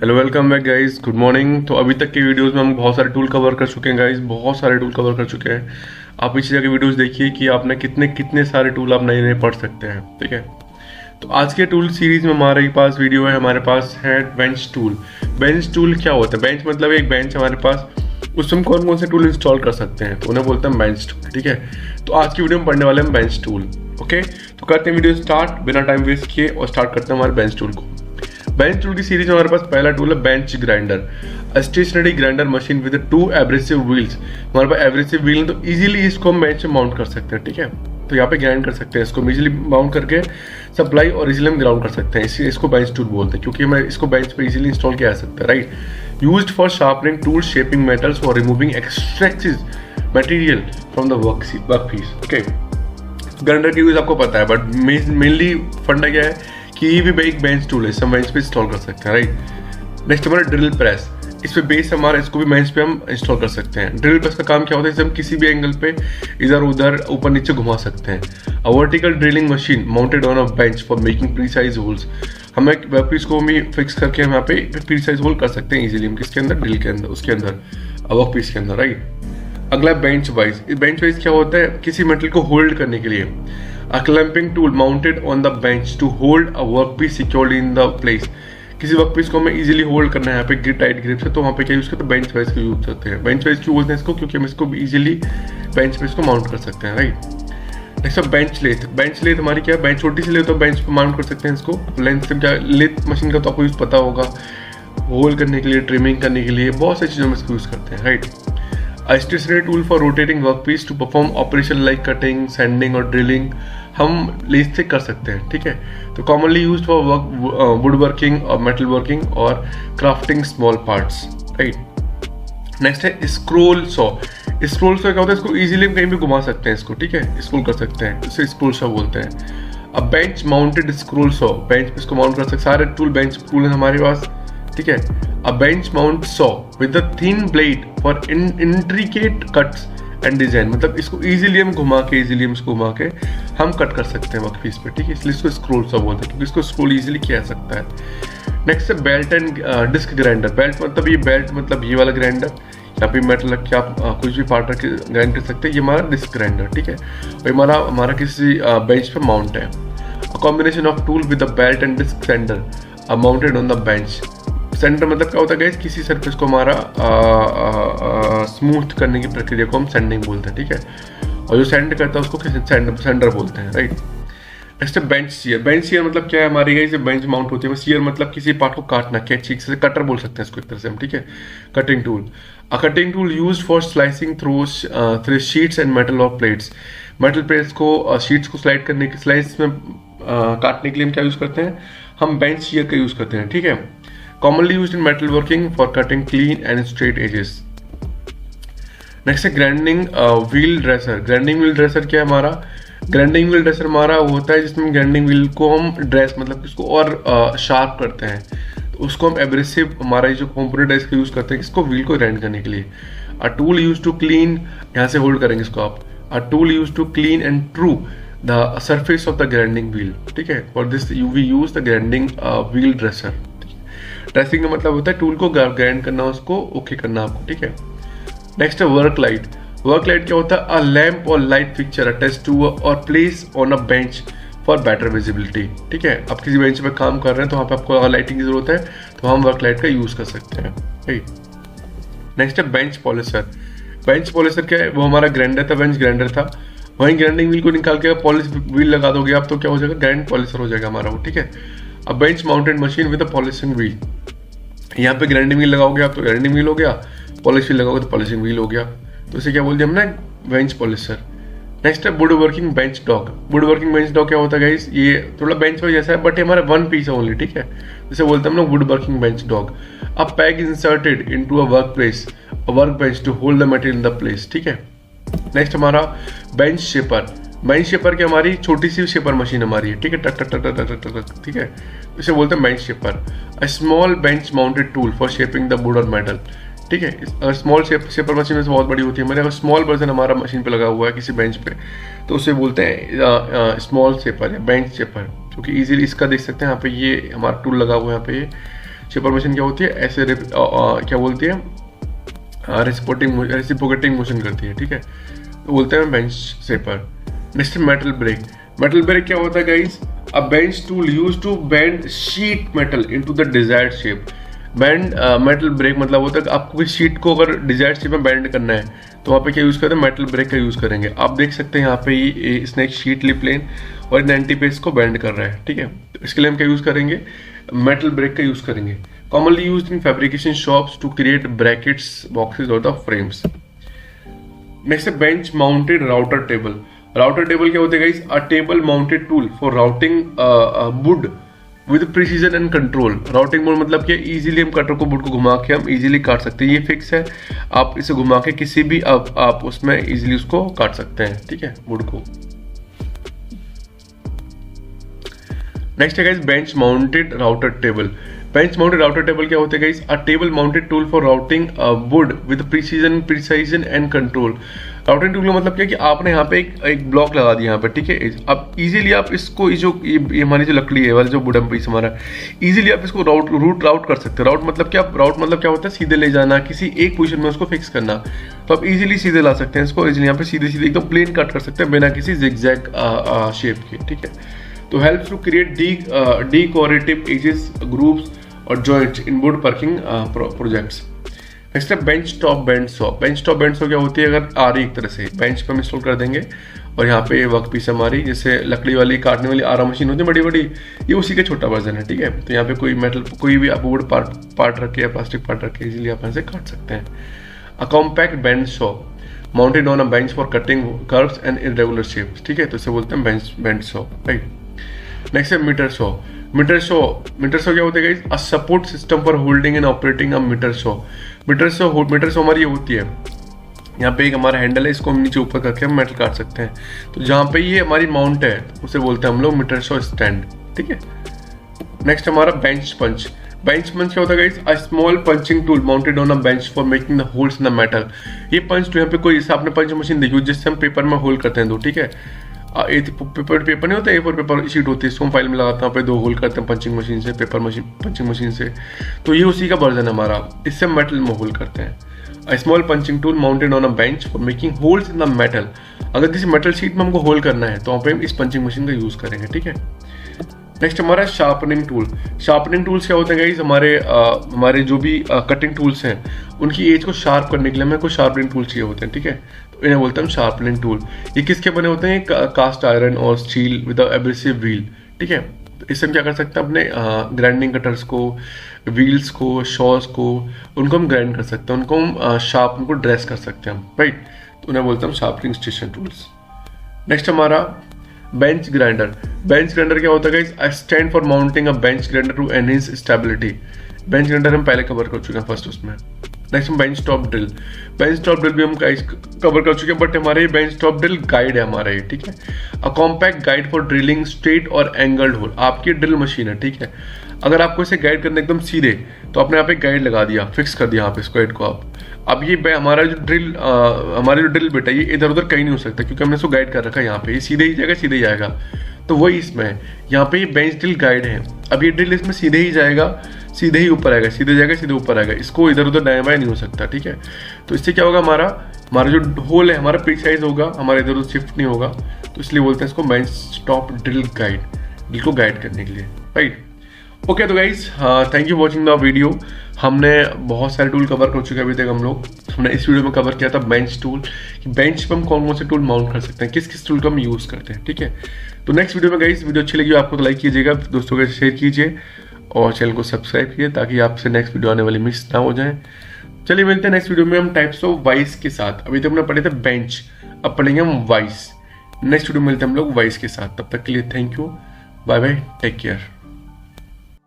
Hello welcome back guys, good morning. तो अभी तक के वीडियोस में हम बहुत सारे टूल कवर कर चुके हैं गाइस, बहुत सारे टूल कवर कर चुके हैं। आप पीछे जाके वीडियोस देखिए कि आपने कितने कितने सारे टूल आप नए नए पढ़ सकते हैं। ठीक है, तो आज के टूल सीरीज में हमारे पास वीडियो है, हमारे पास है बेंच टूल। बेंच टूल क्या होता है? बेंच मतलब एक बेंच हमारे पास, उसमें हम कौन कौन से टूल इंस्टॉल कर सकते हैं, तो उन्हें बोलते हैं बेंच टूल। ठीक है, तो आज की वीडियो में पढ़ने वाले हैं बेंच टूल। ओके, तो करते हैं वीडियो स्टार्ट बिना टाइम वेस्ट किए और स्टार्ट करते हैं हमारे बेंच टूल को। बेंच टूल की सीरीज में हमारे पास पहला टूल है bench grinder, stationary grinder machine with 2 abrasive wheels. हमारे पास एब्रेसिव व्हील है, तो इजीली इसको हम बेंच में माउंट कर सकते हैं। ठीक है, तो यहाँ पे ग्राइंड कर सकते हैं, इसको इजीली माउंट करके सप्लाई और इजीली हम ग्राउंड कर सकते हैं। इसको बेंच टूल बोलते हैं क्योंकि हमें इसको बेंच पे इजीली इंस्टॉल किया जा सकता है। Right, used for sharpening tool, shaping metals और removing extractive material from the work piece. Okay, grinder की यूज आपको पता है, बट मेनली फंडा क्या है कि ये भी एक बेंच टूल है, हम बेंच पे इंस्टॉल कर सकते हैं। राइट, नेक्स्ट हमारा ड्रिल प्रेस, इस पे बेस हमारा, इसको भी बेंच पे हम इंस्टॉल कर सकते हैं। ड्रिल प्रेस का काम क्या होता है, इसे हम किसी भी एंगल पे इधर उधर ऊपर नीचे घुमा सकते हैं। A vertical drilling machine mounted on a bench for making precise holes. हमें वर्कपीस को भी फिक्स करके हम यहाँ पे प्रीसाइज होल कर सकते हैं इजीली, हम किसके अंदर, ड्रिल के अंदर, उसके अंदर वर्कपीस के अंदर। राइट, अगला बेंच वाइज। बेंच वाइज क्या होता है, किसी मेटल को होल्ड करने के लिए। A clamping tool mounted on the bench to hold a workpiece securely in the place। किसी वर्कपीस को हमें इजीली होल्ड करना है यहाँ पे ग्रिप, टाइट ग्रिप से, तो वहाँ पे क्या यूज करते हैं, बेंच वाइज का यूज करते हैं। बेंच वाइज क्यों बोलते हैं इसको, क्योंकि हम इसको इजीली बेंच पे इसको माउंट कर सकते हैं। Right, next bench lathe. Bench lathe हमारी क्या है, बेंच छोटी सी लेथ तो बेंच पे माउंट कर सकते हैं इसको। लेंथ से क्या, लेथ मशीन का तो आपको यूज पता होगा, होल्ड करने के लिए, ट्रिमिंग करने के लिए, बहुत सारी चीज़ों में इसको यूज करते हैं। Right, A stationary tool for rotating workpiece to perform operation like cutting, sanding और drilling हम लेथ से कर सकते हैं। ठीक है, तो commonly used for wood working और metal working और crafting small parts। Right, next है स्क्रोल सॉ। स्क्रोल सॉ क्या होता है, इसको इजीली हम कहीं भी घुमा सकते हैं इसको। ठीक है, स्क्रोल कर सकते हैं, इसे स्क्रोल सॉ बोलते हैं। अब bench mounted scroll saw, bench पे इसको माउंट कर सकते हैं। सारे टूल बेंच टूल हैं हमारे पास। ठीक है, अ bench mount saw with a thin blade for intricate cuts and design, मतलब इसको इजीली हम घुमा के, हम कट कर सकते हैं वर्कपीस पे। ठीक है, इसलिए इसको स्क्रोल सॉ बोलते हैं क्योंकि इसको स्क्रोल इजीली किया जा सकता है। नेक्स्ट है belt and disc grinder. Belt मतलब ये, बेल्ट मतलब ये वाला ग्राइंडर, यहाँ पे मेटल रख के आप कुछ भी पार्ट रख के ग्राइंड कर सकते हैं। ये हमारा डिस्क ग्राइंडर। ठीक है, और हमारा किसी बेंच पे माउंट है। A combination of tool with the belt and disc centre mounted on the bench. Centre मतलब क्या होता है गाइस, किसी सरफेस को हमारा स्मूथ करने की प्रक्रिया को हम सैंडिंग बोलते हैं। ठीक है, और जो सैंड करता है उसको सेंडर बोलते हैं। राइट, नेक्स्ट है बेंच सीयर। बेंच सीयर मतलब क्या है, हमारी गाइस बेंच माउंट होती है, सीयर मतलब किसी पार्ट को काटना, कैंची से कटर बोल सकते हैं इसको एक तरह से हम। ठीक है, cutting tool. A cutting tool used for slicing through sheets and metal और प्लेट्स। मेटल प्लेट्स को, शीट्स को स्लाइस में काटने के लिए हम क्या यूज करते हैं, हम बेंच सीयर का यूज करते हैं। ठीक है, commonly used in metal working for cutting clean and straight edges। Next है grinding wheel dresser. Grinding wheel dresser क्या है हमारा, ग्राइंडिंग व्हील ड्रेसर हमारा होता है जिसमें ग्राइंडिंग व्हील को हम ड्रेस मतलब इसको और शार्प करते हैं, तो उसको हम एब्रेसिव, हमारा जो कंपोनेंट है इसका यूज करते हैं इसको व्हील को ग्राइंड करने के लिए। A tool use to clean, यहाँ से होल्ड करेंगे इसको आप। A tool use to clean and true the surface of the grinding wheel. ठीक है, for this we use the grinding wheel dresser. Dressing का मतलब होता है टूल को ग्राइंड करना, उसको ओके करना आपको। ठीक है, नेक्स्ट है वर्क लाइट। वर्क लाइट क्या होता है, अ लैम्प और लाइट फिक्चर अटैच टू और place on a bench for better visibility. ठीक है, आप किसी बेंच पे काम कर रहे हैं तो वहाँ पे आपको अगर लाइटिंग की जरूरत है तो हम वर्क लाइट का यूज कर सकते हैं। राइट, नेक्स्ट है बेंच पॉलिशर। बेंच पॉलिशर क्या है, वो हमारा ग्राइंडर था, बेंच ग्राइंडर था, वहीं ग्राइंडिंग व्हील को निकाल के पॉलिश व्हील लगा दोगे आप तो क्या हो जाएगा, ग्राइंड पॉलिशर हो जाएगा हमारा वो। ठीक है, अ bench mounted machine with a polishing wheel. यहाँ पे ग्राइंडिंग व्हील लगाओगे आप तो ग्राइंडिंग व्हील हो गया, पॉलिश व्हील लगाओगे तो पॉलिशिंग व्हील हो गया, तो इसे क्या बोल दिया हमने, बेंच पॉलिशर। नेक्स्ट है would working bench dog. Would working bench dog क्या होता है गाइस, ये थोड़ा बेंच वाइज जैसा है बट हमारा वन पीस है ओनली। ठीक है, जैसे बोलते हैं हम लोग wood working bench dog. A peg inserted into a work bench to hold the material in the place. ठीक है, नेक्स्ट हमारा बेंच शेपर। बेंच शेपर की हमारी छोटी सी शेपर मशीन हमारी है। ठीक है, टक टक टक टक टक टक। ठीक है, इसे बोलते हैं bench shaper. A small bench mounted tool for shaping the wood और मेटल। ठीक है, अगर स्मॉल शेपर मशीन में से बहुत बड़ी होती है, अगर स्मॉल वर्जन हमारा मशीन पे लगा हुआ है किसी बेंच पे तो उसे बोलते हैं स्मॉल शेपर या बेंच शेपर, क्योंकि इजीली इसका देख सकते हैं यहाँ पे ये हमारा टूल लगा हुआ है यहाँ पे, शेपर मशीन क्या होती है, ऐसे क्या बोलती है, रेसिप्रोकेटिंग मोशन करती है, ठीक है, तो बोलते हैं bench shaper. Next metal brake. Metal brake क्या होता है guys, a bench tool used to bend sheet metal into the desired shape. Bend metal brake मतलब होता है कि आपको भी शीट को अगर डिजायर्ड शेप में बेंड करना है तो वहाँ पे क्या यूज़ करते हैं, मेटल ब्रेक का यूज़ करेंगे। आप देख सकते हैं यहाँ पे इसने एक शीट ली प्लेन और 90 पे इसको बेंड कर रहा है, ठीक है, तो इसके लिए हम क्या यूज़ करेंगे, मेटल ब्रेक का यूज़ करेंगे। Commonly used in fabrication shops to create brackets, boxes और द फ्रेम्स। नेक्स्ट है bench mounted router table. Router table क्या होता है guys, a table mounted tool for routing wood with precision and control. Routing mode मतलब क्या, easily हम cutter को, would को घुमा के हम इजीली काट सकते हैं। ये फिक्स है, आप इसे घुमा के किसी भी आप उसमें इजीली उसको काट सकते हैं, ठीक है, वुड को। नेक्स्ट है guys bench mounted router table. Bench mounted router table क्या होता है guys, a table mounted tool for routing wood with precision and control. Routing tool का मतलब क्या कि आपने यहाँ पे एक ब्लॉक लगा दिया यहाँ पे, ठीक है, अब इजीली आप इसको ये हमारी जो लकड़ी है वाला जो वुडन पीस हमारा, इजीली आप इसको राउट कर सकते हैं। राउट मतलब क्या होता है, सीधे ले जाना, किसी एक पोजीशन में उसको फिक्स करना। तो आप इजीली सीधे ला सकते हैं इसको, इजीली यहाँ पे सीधे सीधे एकदम प्लेन कट कर सकते हैं बिना किसी जिगजैग शेप के, ठीक है। तो helps to create decorative edges, grooves और joints in woodworking projects. Next है bench top band saw. Bench top band saw क्या होती है, अगर आ रही एक तरह से बेंच पे हम इंस्टॉल कर देंगे और यहाँ पे वर्क पीस हमारी, जैसे लकड़ी वाली काटने वाली आरा मशीन होती है बड़ी बड़ी, ये उसी का छोटा वर्जन है, ठीक है। तो यहाँ पे कोई भी आप वुड पार्ट रख के या प्लास्टिक पार्ट रख के इजीली आप ऐसे काट सकते हैं। A compact band saw mounted on a bench for cutting curves and irregular shapes, ठीक है, तो इसे बोलते हैं बेंड सॉ, राइट। नेक्स्ट है मीटर सॉ। मीटर सॉ क्या होता है guys, a support system for holding and operating a mitre saw. Mitre saw हमारी ये होती है, यहाँ पे एक हमारा हैंडल है, इसको हम नीचे ऊपर करके हम मेटल काट सकते हैं। तो जहाँ पे ये हमारी माउंट है उसे बोलते हैं हम लोग मीटर सॉ स्टैंड, ठीक है। नेक्स्ट हमारा बेंच पंच। बेंच पंच क्या होता है guys, a small punching tool mounted on a bench for making the holes in the metal. ये पंच टूल यहाँ पे कोई, जैसे आपने पंच मशीन देखी हो जिससे हम पेपर में होल करते हैं दो, ठीक है, पेपर नहीं होता, A4 पेपर शीट होती है, इसको हम फाइल में लगाते हैं, पे 2 होल करते हैं पंचिंग मशीन से, पंचिंग मशीन से। तो ये उसी का वर्जन है हमारा, इससे हम मेटल में होल करते हैं। A small punching tool mounted on a bench for making holes in the metal. अगर किसी मेटल शीट में हमको होल करना है तो वहाँ पे हम इस पंचिंग मशीन का यूज करेंगे, ठीक है। नेक्स्ट हमारा शार्पनिंग टूल। शार्पनिंग टूल्स क्या होते हैं गाइस, हमारे जो भी कटिंग टूल्स हैं उनकी एज को शार्प करने के लिए हमें कुछ शार्पनिंग टूल चाहिए होते हैं, ठीक है, तो इन्हें बोलते हैं हम शार्पनिंग टूल। ये किसके बने होते हैं, कास्ट आयरन और स्टील विद एब्रेसिव व्हील, ठीक है। तो इससे हम क्या कर सकते हैं, अपने ग्राइंडिंग कटर्स को, व्हील्स को, शॉज को, उनको हम ग्राइंड कर सकते हैं, उनको हम शार्प, उनको ड्रेस कर सकते हैं हम, राइट, तो उन्हें बोलते हैं हम शार्पनिंग स्टेशन टूल्स। नेक्स्ट हमारा बेंच ग्राइंडर। बेंच ग्राइंडर क्या होता है guys, a stand for mounting a bench grinder to enhance stability. Bench grinder हम पहले कवर कर चुके हैं फर्स्ट उसमें। नेक्स्ट हम bench top drill. Bench top drill भी हम कवर कर चुके हैं, बट हमारे बेंच टॉप ड्रिल गाइड है हमारा ये, ठीक है। अ compact guide for drilling straight और एंगल्ड होल। आपकी ड्रिल मशीन है, ठीक है, अगर आपको इसे गाइड करना एकदम सीधे तो आपने यहाँ पे गाइड लगा दिया, फिक्स कर दिया यहाँ पे इसको, गाइड को आप। अब ये हमारा जो ड्रिल बेटा ये इधर उधर कहीं नहीं हो सकता, क्योंकि हमने इसको गाइड कर रखा है यहाँ पे, ये सीधे ही जाएगा, सीधे ही जाएगा। तो वही इसमें है, यहाँ पे ये बेंच ड्रिल गाइड है। अब ये ड्रिल इसमें सीधे ही जाएगा, सीधे ही ऊपर आएगा, सीधे जाएगा, सीधे ऊपर आएगा, इसको इधर उधर दाएं बाएं नहीं हो सकता, ठीक है। तो इससे क्या होगा, हमारा जो होल है हमारा प्रिसाइज होगा, हमारा इधर उधर शिफ्ट नहीं होगा, तो इसलिए बोलते हैं इसको bench top drill guide, drill को गाइड करने के लिए, राइट। ओके तो guys, thank you watching the video. हमने बहुत सारे टूल कवर कर चुके हैं अभी तक हम लोग। हमने इस वीडियो में कवर किया था बेंच टूल, कि बेंच पर हम कौन कौन से टूल माउंट कर सकते हैं, किस किस टूल का हम यूज़ करते हैं, ठीक है। तो नेक्स्ट वीडियो में गाइस, वीडियो अच्छी लगी आपको तो लाइक कीजिएगा, दोस्तों के शेयर कीजिए और चैनल को सब्सक्राइब कीजिए ताकि आपसे नेक्स्ट वीडियो आने वाली मिस ना हो जाए। चलिए मिलते हैं नेक्स्ट वीडियो में हम टाइप्स ऑफ वाइस के साथ। अभी तक हमने पढ़े थे बेंच, अब पढ़ेंगे हम वाइस। नेक्स्ट वीडियो में मिलते हैं हम लोग वाइस के साथ। तब तक के लिए thank you, bye bye, take care.